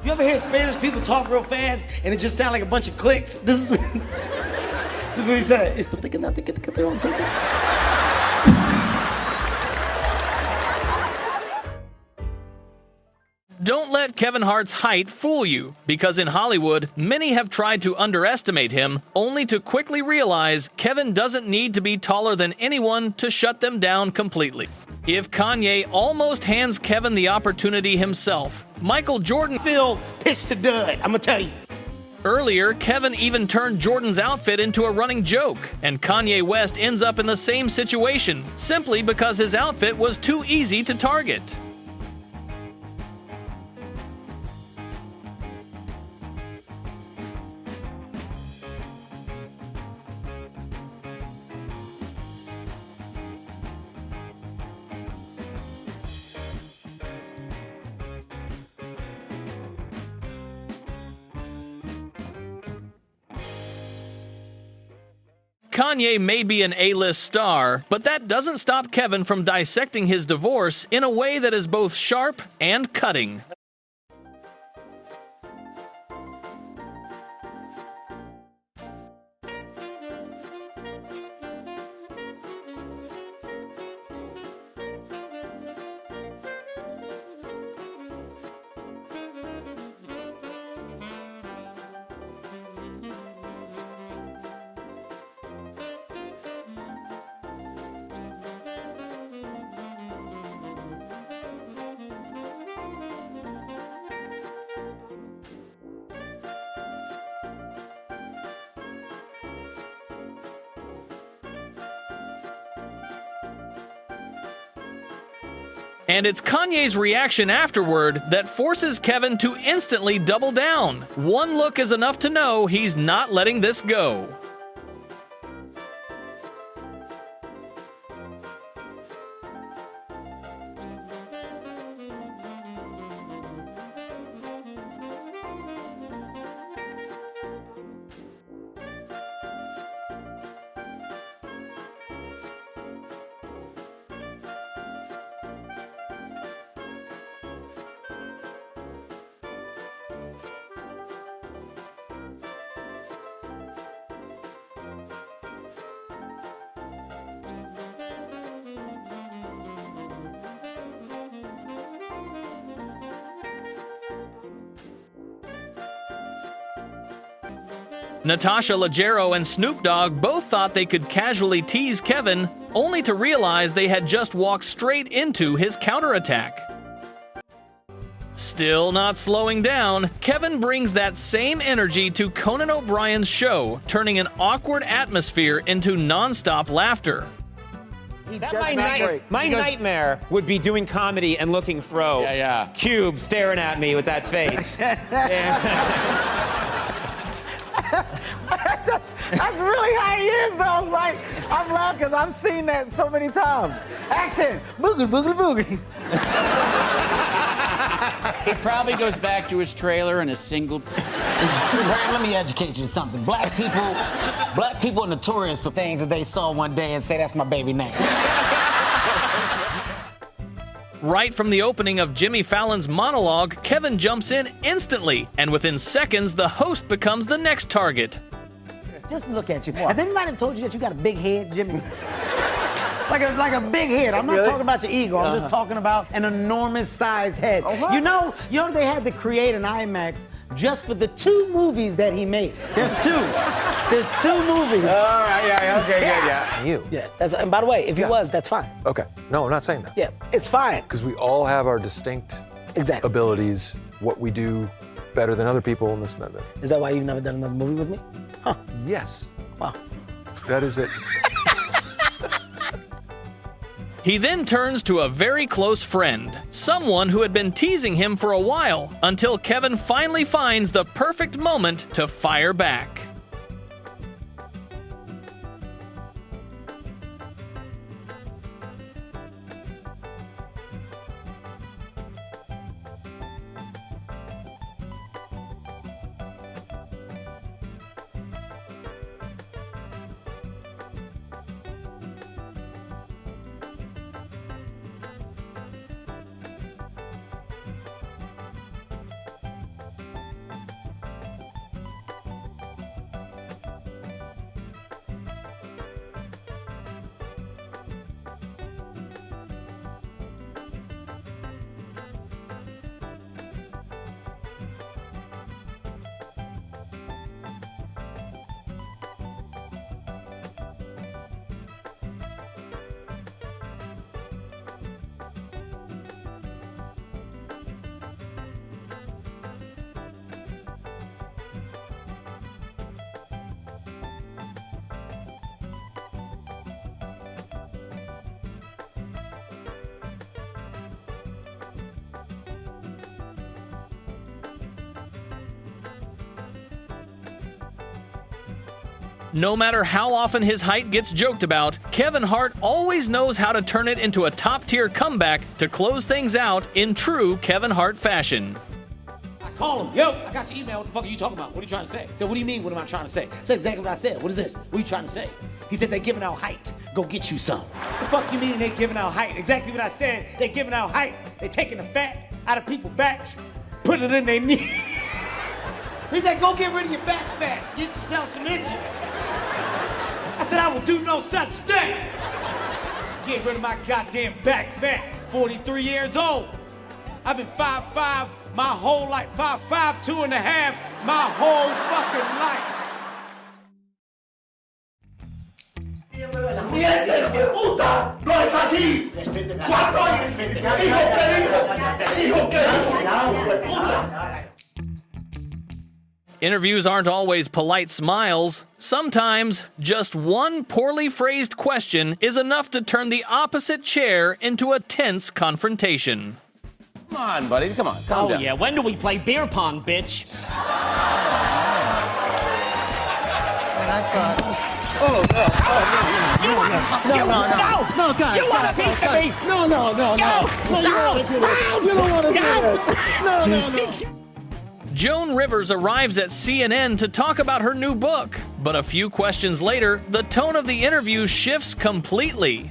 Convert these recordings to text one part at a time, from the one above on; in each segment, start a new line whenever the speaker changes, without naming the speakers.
You ever hear Spanish people talk real fast and it just sounds like a bunch of clicks? This is what he said.
Don't let Kevin Hart's height fool you, because in Hollywood, many have tried to underestimate him, only to quickly realize Kevin doesn't need to be taller than anyone to shut them down completely. If Kanye almost hands Kevin the opportunity himself, Michael Jordan
pitched the dud, I'm gonna tell you.
Earlier, Kevin even turned Jordan's outfit into a running joke, and Kanye West ends up in the same situation, simply because his outfit was too easy to target. Kanye may be an A-list star, but that doesn't stop Kevin from dissecting his divorce in a way that is both sharp and cutting. And it's Kanye's reaction afterward that forces Kevin to instantly double down. One look is enough to know he's not letting this go. Natasha Leggero and Snoop Dogg both thought they could casually tease Kevin, only to realize they had just walked straight into his counterattack. Still not slowing down, Kevin brings that same energy to Conan O'Brien's show, turning an awkward atmosphere into non-stop laughter.
My nightmare would be doing comedy and looking fro. Cube staring at me with that face.
That's really how he is, though. Like, I'm laughing because I've seen that so many times. Action! Boogie, boogie, boogie.
He probably goes back to his trailer in a single...
Brian, let me educate you something. Black people are notorious for things that they saw one day and say, that's my baby name.
Right from the opening of Jimmy Fallon's monologue, Kevin jumps in instantly, and within seconds, the host becomes the next target.
Just look at you. Has anybody told you that you got a big head, Jimmy? like a big head. I'm not talking about your ego. I'm just talking about an enormous sized head. You know they had to create an IMAX just for the 2 movies that he made. There's 2. There's 2 movies.
All right, okay, yeah.
You.
Yeah, and by the way, if he was, that's fine.
Okay. No, I'm not saying that.
Yeah, it's fine.
Because we all have our distinct abilities, what we do better than other people, and this and that.
Is that why you've never done another movie with me? Huh.
Yes.
Wow.
That is it.
He then turns to a very close friend, someone who had been teasing him for a while, until Kevin finally finds the perfect moment to fire back. No matter how often his height gets joked about, Kevin Hart always knows how to turn it into a top-tier comeback to close things out in true Kevin Hart fashion.
I call him, yo, I got your email. What the fuck are you talking about? What are you trying to say? I said, what do you mean, what am I trying to say? I said exactly what I said. What is this? What are you trying to say? He said, they're giving out height. Go get you some. The fuck you mean they giving out height? Exactly what I said. They giving out height. They taking the fat out of people's backs, putting it in their knees. He said, go get rid of your back fat. Get yourself some inches. I said, I will do no such thing. Get rid of my goddamn back fat. 43 years old. I've been 5'5" my whole life. 5'5", 2.5", my whole fucking life.
¡Mientes, puta! ¡No es así! ¿Cuándo dijo que puta?
Interviews aren't always polite smiles. Sometimes, just one poorly phrased question is enough to turn the opposite chair into a tense confrontation.
Come on, buddy. Come on. Calm down.
Yeah. When do we play beer pong, bitch?
And I thought, no, guys.
You want a piece of me?
No, you don't want to do this. You don't want to do this. No.
Joan Rivers arrives at CNN to talk about her new book, but a few questions later, the tone of the interview shifts completely.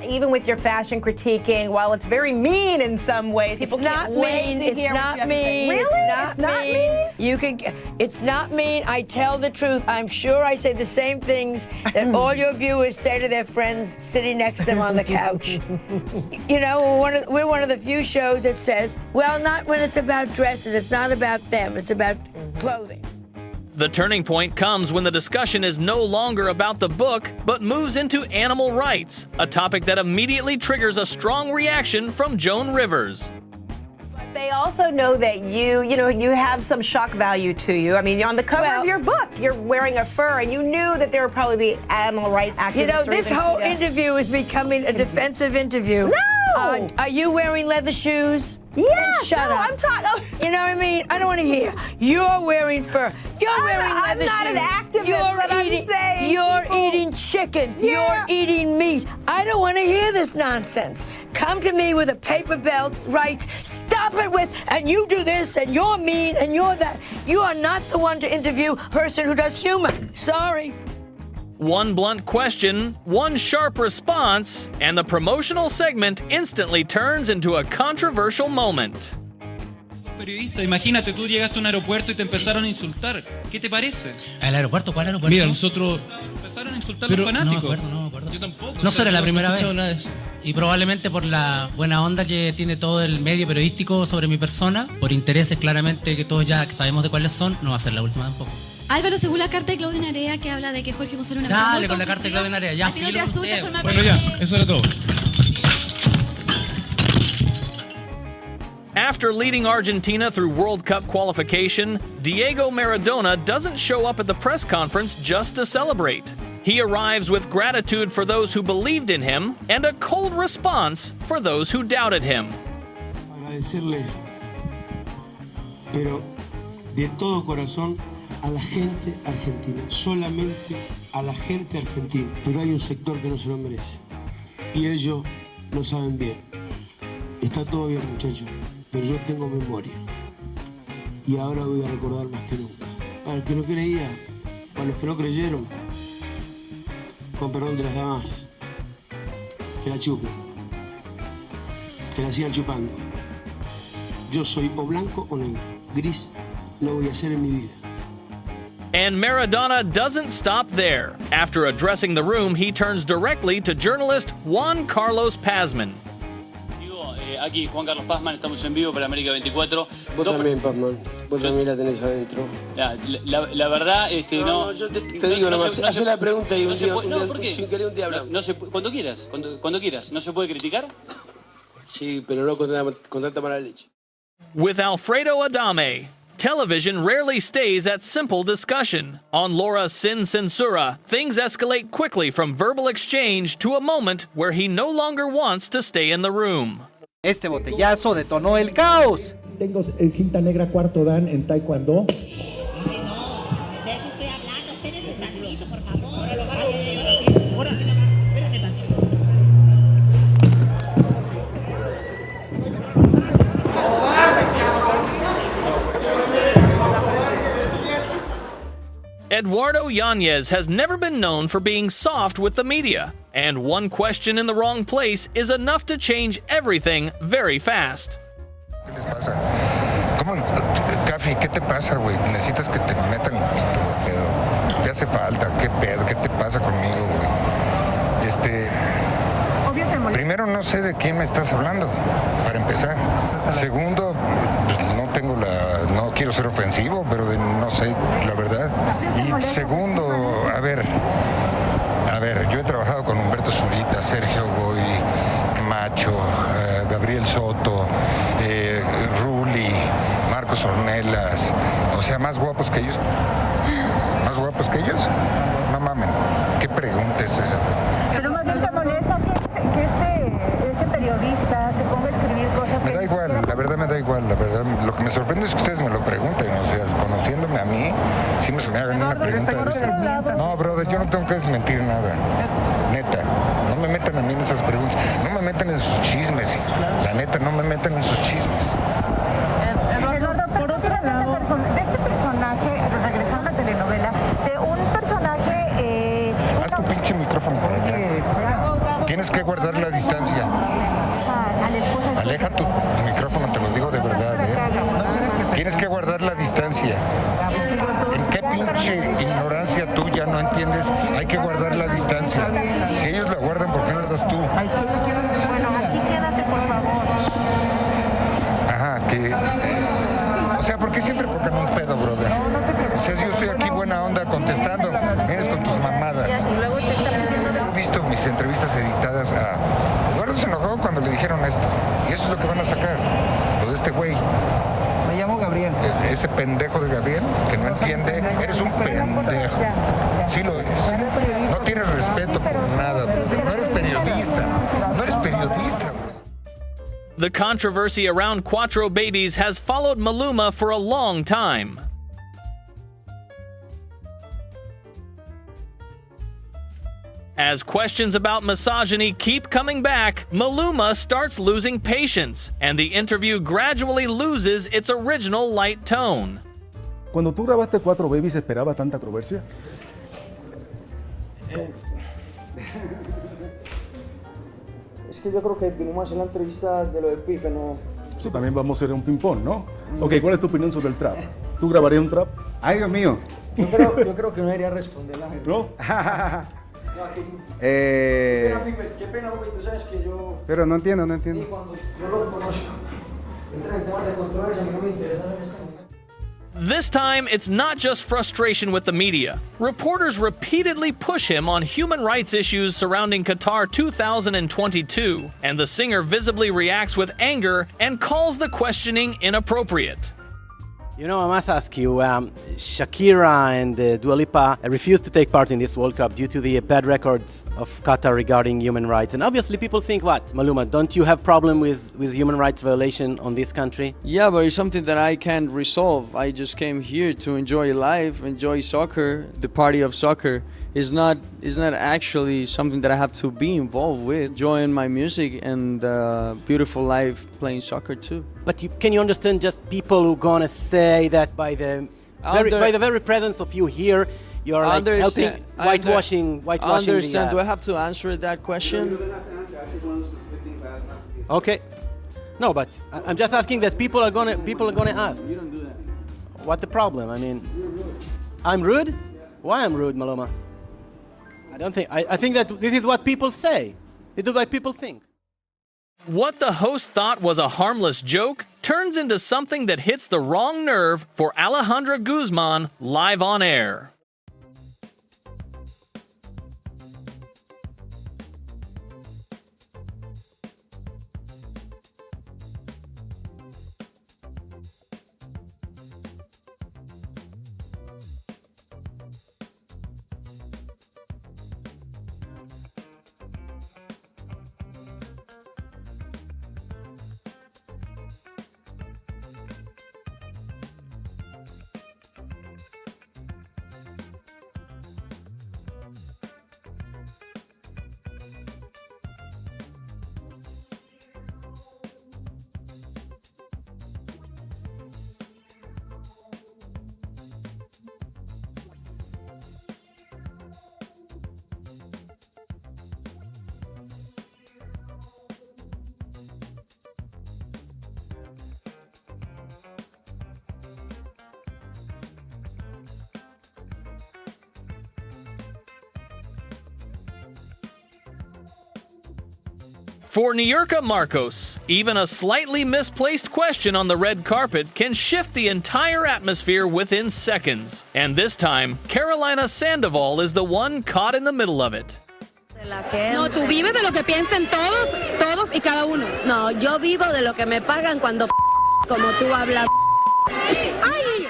Even with your fashion critiquing, while it's very mean in some ways, people can't wait to hear what you have to say. Really? It's not mean?
You can. It's not mean. I tell the truth. I'm sure I say the same things that all your viewers say to their friends sitting next to them on the couch. You know, we're one of the few shows that says, well, not when it's about dresses. It's not about them. It's about clothing.
The turning point comes when the discussion is no longer about the book, but moves into animal rights, a topic that immediately triggers a strong reaction from Joan Rivers.
But they also know that you have some shock value to you. I mean, on the cover of your book, you're wearing a fur, and you knew that there would probably be animal rights activists.
You know, this whole interview is becoming a defensive interview.
No!
Are you wearing leather shoes?
Yeah,
shut up.
I'm talking.
You know what I mean? I don't want to hear. You're wearing fur. You're wearing leather shoes.
I'm not an activist, but I'm saying.
You're eating chicken.
Yeah.
You're eating meat. I don't want to hear this nonsense. Come to me with a paper belt, rights. Stop it with, and you do this, and you're mean, and you're that. You are not the one to interview a person who does humor. Sorry.
One blunt question, one sharp response, and the promotional segment instantly turns into a controversial moment.
Periodista, imagínate, tú llegaste a un aeropuerto y te empezaron a insultar. ¿Qué te parece?
¿El aeropuerto? ¿Cuál aeropuerto?
Mira, nosotros empezaron a insultar a los fanáticos.
No me acuerdo.
Yo tampoco.
No será la primera vez.
Nada de eso.
Y probablemente por la buena onda que tiene todo el medio periodístico sobre mi persona, por intereses claramente que todos ya sabemos de cuáles son, no va a ser la última tampoco.
Álvaro, según la carta de Claudia Narea que habla de que Jorge González es una persona muy
con la carta de Claudia Narea, ya.
¿A ti no te asusta formar
Bueno, ya, eso era todo.
After leading Argentina through World Cup qualification, Diego Maradona doesn't show up at the press conference just to celebrate. He arrives with gratitude for those who believed in him and a cold response for those who doubted him.
Agradecerle, pero de todo corazón, a la gente argentina, solamente a la gente argentina. Pero hay un sector que no se lo merece y ellos lo saben bien. Está todo bien, muchachos, pero yo tengo memoria y ahora voy a recordar más que nunca. Para los que no creían, para los que no creyeron, con perdón de las damas, que la chupen, que la sigan chupando. Yo soy o blanco o negro, gris no voy a ser en mi vida.
And Maradona doesn't stop there. After addressing the room, he turns directly to journalist Juan Carlos Pazman.
Aquí, Juan Carlos Pazman, estamos en vivo para América 24.
Vos también, Pazman. Vos también la tenés adentro.
La verdad,
no, yo te digo nomás, haz la pregunta y un día, sin querer un día hablamos.
Cuando quieras. ¿No se puede criticar?
Sí, pero no con tanta mala leche.
With Alfredo Adame, television rarely stays at simple discussion. On Laura Sin Censura, things escalate quickly from verbal exchange to a moment where he no longer wants to stay in the room.
Este botellazo detonó el caos.
Tengo el cinta negra cuarto dan en taekwondo.
Ay, no, de eso estoy hablando. Espérense tantito.
Eduardo Yanez has never been known for being soft with the media, and one question in the wrong place is enough to change everything very fast.
¿Qué les pasa? ¿Cómo? Cafi, ¿qué te pasa, güey? Necesitas que te metan el pito, pedo. ¿Te hace falta? ¿Qué pedo? ¿Qué te pasa conmigo, güey? Primero, no sé de quién me estás hablando, para empezar. Segundo, pues no quiero ser ofensivo, pero no sé, la verdad. Y segundo, a ver, yo he trabajado con Humberto Zurita, Sergio Goyri, Macho, Gabriel Soto, Ruli, Marcos Ornelas, o sea, más guapos que ellos. ¿Más guapos que ellos? No mamen, ¿qué pregunta es esa?
Pero más bien te molesta que este periodista se ponga a escribir cosas que...
Me da igual, la verdad me da igual, la verdad. Lo que me sorprende es que ustedes me lo pregunten, o sea, conociéndome a mí, si me hagan una pregunta de esa. No, brother, yo no tengo que desmentir nada, neta. No me metan a mí en esas preguntas, no me metan en sus chismes, la neta, no me metan en sus chismes.
Eduardo, por otro lado, de este personaje, regresando a la telenovela, de un personaje...
Haz tu pinche micrófono por allá. Tienes que guardar la distancia. Aleja tu micrófono, te lo digo de verdad, ¿eh? Tienes que guardar la distancia. ¿En qué pinche ignorancia tuya no entiendes? Hay que guardar la distancia. Si ellos la guardan, ¿por qué no la das tú?
Bueno, aquí quédate, por favor.
Ajá, que... O sea, ¿por qué siempre ponen un pedo, brother? O sea, yo estoy aquí buena onda contestando, vienes con tus mamadas. He visto mis entrevistas editadas a... Eduardo se enojó cuando le dijeron esto. Y eso es lo que van a sacar, lo de este güey.
Me llamo Gabriel.
Ese pendejo de Gabriel, que no entiende, eres un pendejo. Sí lo eres. No tienes respeto por nada, no eres periodista. No eres periodista, güey.
The controversy around Cuatro Babies has followed Maluma for a long time. As questions about misogyny keep coming back, Maluma starts losing patience, and the interview gradually loses its original light tone.
Cuando tú grabaste Cuatro Babies, ¿esperaba tanta controversia?
Es que yo creo que vinimos a hacer la entrevista de lo de Pipe, no...
Eso también vamos a hacer un ping-pong, ¿no? Ok, ¿cuál es tu opinión sobre el trap? ¿Tú grabarías un trap?
Ay, Dios mío. Yo creo que no debería responder la gente.
¿No?
Qué pena, Pipe, tú sabes que yo...
Pero no entiendo.
Y cuando yo lo reconozco, entra en el tema de controversia, a mí no me interesa en este momento.
This time, it's not just frustration with the media. Reporters repeatedly push him on human rights issues surrounding Qatar 2022, and the singer visibly reacts with anger and calls the questioning inappropriate.
You know, I must ask you, Shakira and Dua Lipa refused to take part in this World Cup due to the bad records of Qatar regarding human rights. And obviously people think, what, Maluma, don't you have problem with human rights violation on this country?
Yeah, but it's something that I can't resolve. I just came here to enjoy life, enjoy soccer, the party of soccer. It's not actually something that I have to be involved with. Enjoying my music and beautiful life playing soccer too.
But can you understand just people who gonna say that by the very presence of you here, you are like helping whitewashing
I understand. Do I have to answer that question?
Okay. No, but I'm just asking that people are gonna ask. You don't do that. What the problem? I mean, I'm rude? Why I'm rude, Maluma? I don't think. I think that this is what people say. This is what people think.
What the host thought was a harmless joke turns into something that hits the wrong nerve for Alejandra Guzman live on air. For Niyurka Marcos, even a slightly misplaced question on the red carpet can shift the entire atmosphere within seconds. And this time, Carolina Sandoval is the one caught in the middle of it.
No, tú vives de lo que piensen todos y cada uno. No, yo vivo de lo que me pagan cuando como tú hablas. ¡Ay!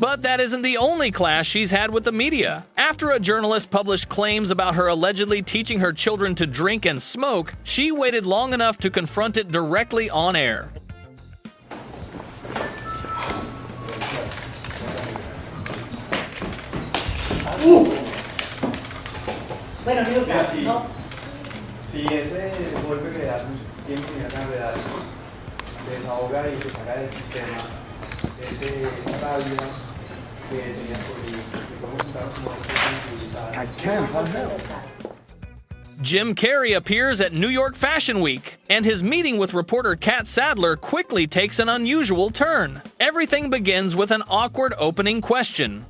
But that isn't the only clash she's had with the media. After a journalist published claims about her allegedly teaching her children to drink and smoke, she waited long enough to confront it directly on air.
Si ese golpe que das tiempo que acabas de dar desahoga y te saca del sistema esa rabia que tenías por ahí, que podemos juntarnos como sensibilizadas.
I can't, how the hell?
Jim Carrey appears at New York Fashion Week, and his meeting with reporter Kat Sadler quickly takes an unusual turn. Everything begins with an awkward opening question.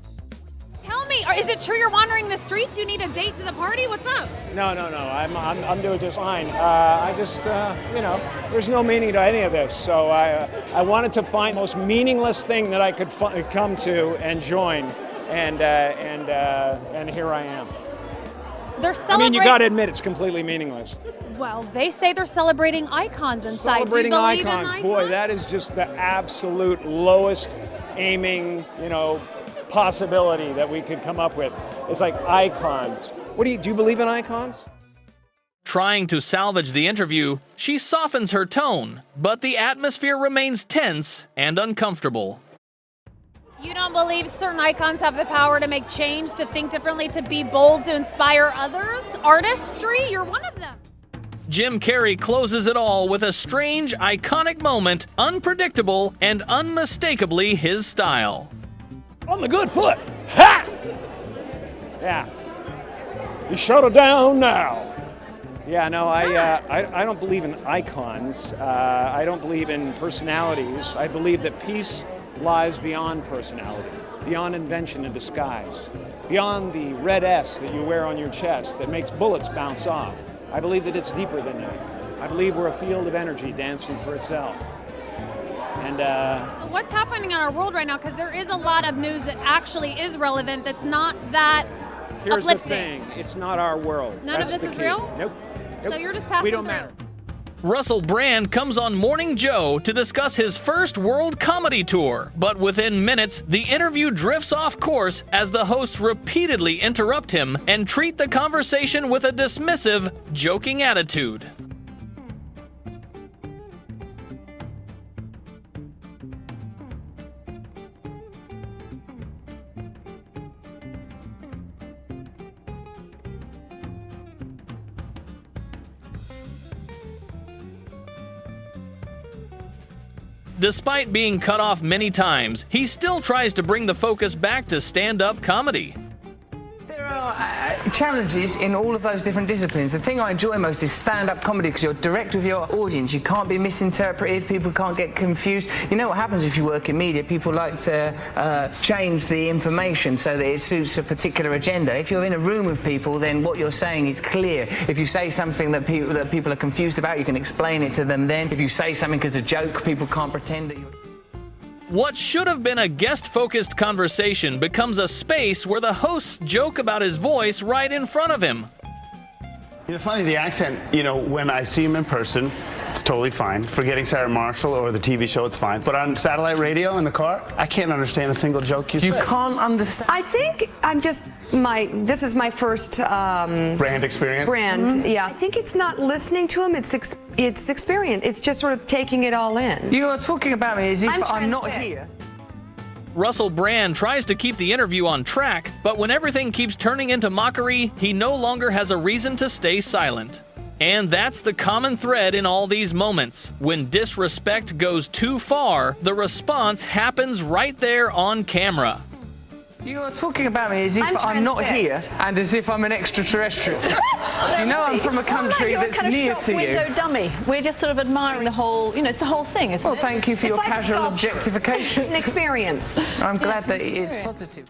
Tell me, is it true you're wandering the streets? You need a date to the party? What's up?
No. I'm doing just fine. I just, there's no meaning to any of this. So I wanted to find the most meaningless thing that I could come to and join, and here I am.
They're celebrating.
I mean, you got to admit it's completely meaningless.
Well, they say they're celebrating icons inside.
Celebrating
Do you believe
icons,
in icons?
boy, that is just the absolute lowest aiming, possibility that we could come up with. It's like icons. Do you believe in icons?
Trying to salvage the interview, she softens her tone, but the atmosphere remains tense and uncomfortable.
You don't believe certain icons have the power to make change, to think differently, to be bold, to inspire others? Artistry? You're one of them.
Jim Carrey closes it all with a strange, iconic moment, unpredictable and unmistakably his style.
On the good foot. Ha! Yeah. You shut it down now. Yeah, no, I don't believe in icons. I don't believe in personalities. I believe that peace lies beyond personality, beyond invention and disguise, beyond the red S that you wear on your chest that makes bullets bounce off. I believe that it's deeper than that. I believe we're a field of energy dancing for itself. And
what's happening in our world right now? Because there is a lot of news that actually is relevant that's not that
here's
uplifting.
the thing, it's not our world.
None
That's
of this
the
is
key.
real?
Nope.
So you're just passing
We don't
through.
matter.
Russell Brand comes on Morning Joe to discuss his first world comedy tour, but within minutes, the interview drifts off course as the hosts repeatedly interrupt him and treat the conversation with a dismissive, joking attitude. Despite being cut off many times, he still tries to bring the focus back to stand-up comedy.
There are challenges in all of those different disciplines. The thing I enjoy most is stand-up comedy because you're direct with your audience. You can't be misinterpreted. People can't get confused. You know what happens if you work in media? People like to change the information so that it suits a particular agenda. If you're in a room with people, then what you're saying is clear. If you say something that people are confused about, you can explain it to them then. If you say something as a joke, people can't pretend that you're...
What should have been a guest-focused conversation becomes a space where the hosts joke about his voice right in front of him.
Funny, the accent, when I see him in person, it's totally fine. Forgetting Sarah Marshall or the TV show, it's fine. But on satellite radio in the car, I can't understand a single joke you say.
You can't understand.
I think this is my first
brand experience.
Yeah. I think it's not listening to him, it's experience. It's just sort of taking it all in.
You are talking about me as if I'm not here.
Russell Brand tries to keep the interview on track, but when everything keeps turning into mockery, he no longer has a reason to stay silent. And that's the common thread in all these moments. When disrespect goes too far, the response happens right there on camera.
You are talking about me as if I'm not here and as if I'm an extraterrestrial. You know I'm from a country that's near to you.
Window dummy. We're just sort of admiring the whole, it's the whole thing, isn't it?
Well, thank you for your casual objectification.
It's an experience.
I'm glad that it is positive.